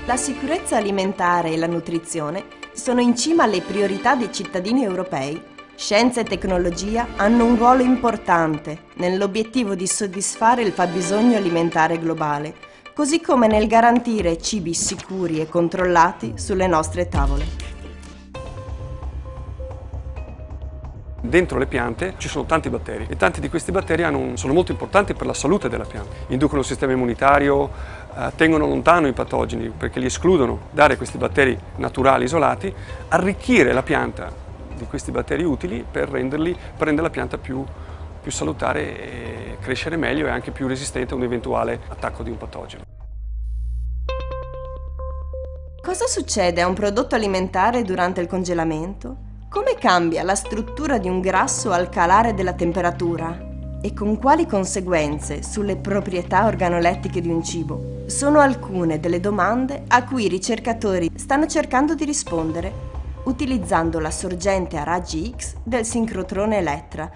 La sicurezza alimentare e la nutrizione sono in cima alle priorità dei cittadini europei. Scienza e tecnologia hanno un ruolo importante nell'obiettivo di soddisfare il fabbisogno alimentare globale, così come nel garantire cibi sicuri e controllati sulle nostre tavole. Dentro le piante ci sono tanti batteri e tanti di questi batteri sono molto importanti per la salute della pianta. Inducono il sistema immunitario, tengono lontano i patogeni perché li escludono. Dare questi batteri naturali isolati, arricchire la pianta di questi batteri utili per rendere la pianta più salutare e crescere meglio e anche più resistente a un eventuale attacco di un patogeno. Cosa succede a un prodotto alimentare durante il congelamento? Come cambia la struttura di un grasso al calare della temperatura? E con quali conseguenze sulle proprietà organolettiche di un cibo? Sono alcune delle domande a cui i ricercatori stanno cercando di rispondere, utilizzando la sorgente a raggi X del sincrotrone Elettra.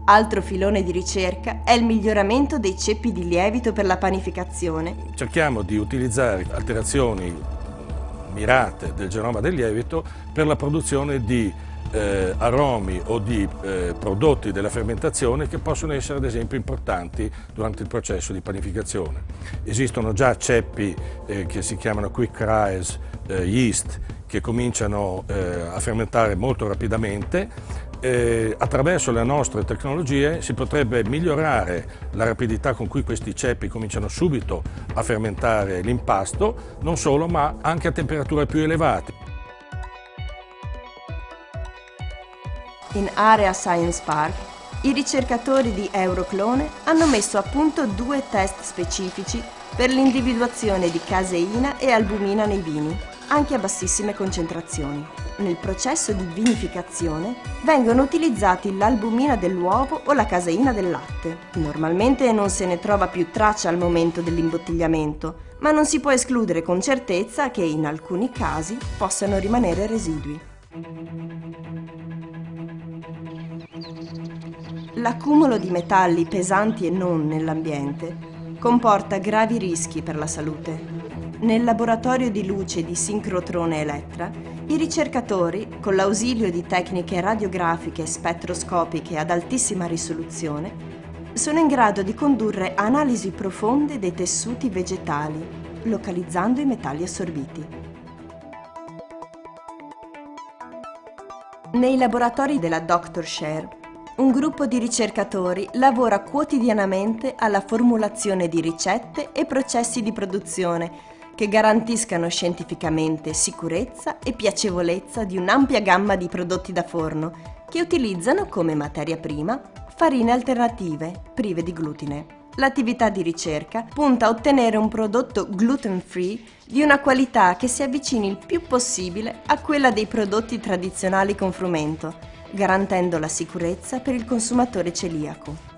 Altro filone di ricerca è il miglioramento dei ceppi di lievito per la panificazione. Cerchiamo di utilizzare alterazioni mirate del genoma del lievito per la produzione di aromi o di prodotti della fermentazione che possono essere ad esempio importanti durante il processo di panificazione. Esistono già ceppi che si chiamano quick rise yeast che cominciano a fermentare molto rapidamente. Attraverso le nostre tecnologie si potrebbe migliorare la rapidità con cui questi ceppi cominciano subito a fermentare l'impasto, non solo ma anche a temperature più elevate. In Area Science Park, i ricercatori di Euroclone hanno messo a punto 2 test specifici per l'individuazione di caseina e albumina nei vini, anche a bassissime concentrazioni. Nel processo di vinificazione vengono utilizzati l'albumina dell'uovo o la caseina del latte. Normalmente non se ne trova più traccia al momento dell'imbottigliamento, ma non si può escludere con certezza che in alcuni casi possano rimanere residui. L'accumulo di metalli pesanti e non nell'ambiente comporta gravi rischi per la salute. Nel laboratorio di luce di sincrotrone Elettra, i ricercatori, con l'ausilio di tecniche radiografiche e spettroscopiche ad altissima risoluzione, sono in grado di condurre analisi profonde dei tessuti vegetali, localizzando i metalli assorbiti. Nei laboratori della Dr. Share, un gruppo di ricercatori lavora quotidianamente alla formulazione di ricette e processi di produzione che garantiscano scientificamente sicurezza e piacevolezza di un'ampia gamma di prodotti da forno che utilizzano come materia prima farine alternative prive di glutine. L'attività di ricerca punta a ottenere un prodotto gluten-free di una qualità che si avvicini il più possibile a quella dei prodotti tradizionali con frumento, garantendo la sicurezza per il consumatore celiaco.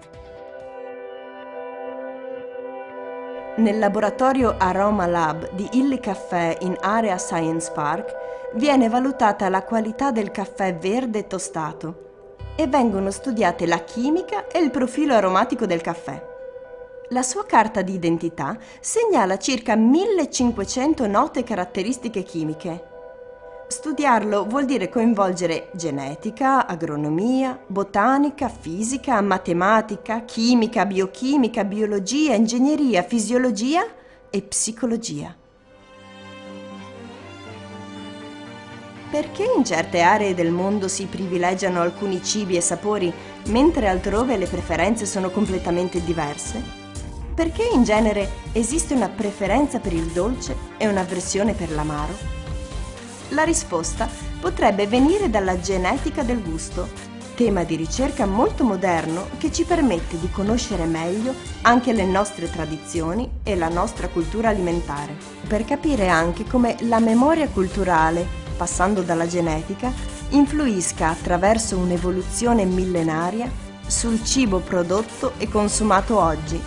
Nel laboratorio Aroma Lab di Illy Caffè in Area Science Park viene valutata la qualità del caffè verde tostato e vengono studiate la chimica e il profilo aromatico del caffè. La sua carta di identità segnala circa 1500 note caratteristiche chimiche. Studiarlo vuol dire coinvolgere genetica, agronomia, botanica, fisica, matematica, chimica, biochimica, biologia, ingegneria, fisiologia e psicologia. Perché in certe aree del mondo si privilegiano alcuni cibi e sapori, mentre altrove le preferenze sono completamente diverse? Perché in genere esiste una preferenza per il dolce e un'avversione per l'amaro? La risposta potrebbe venire dalla genetica del gusto, tema di ricerca molto moderno che ci permette di conoscere meglio anche le nostre tradizioni e la nostra cultura alimentare, per capire anche come la memoria culturale, passando dalla genetica, influisca attraverso un'evoluzione millenaria sul cibo prodotto e consumato oggi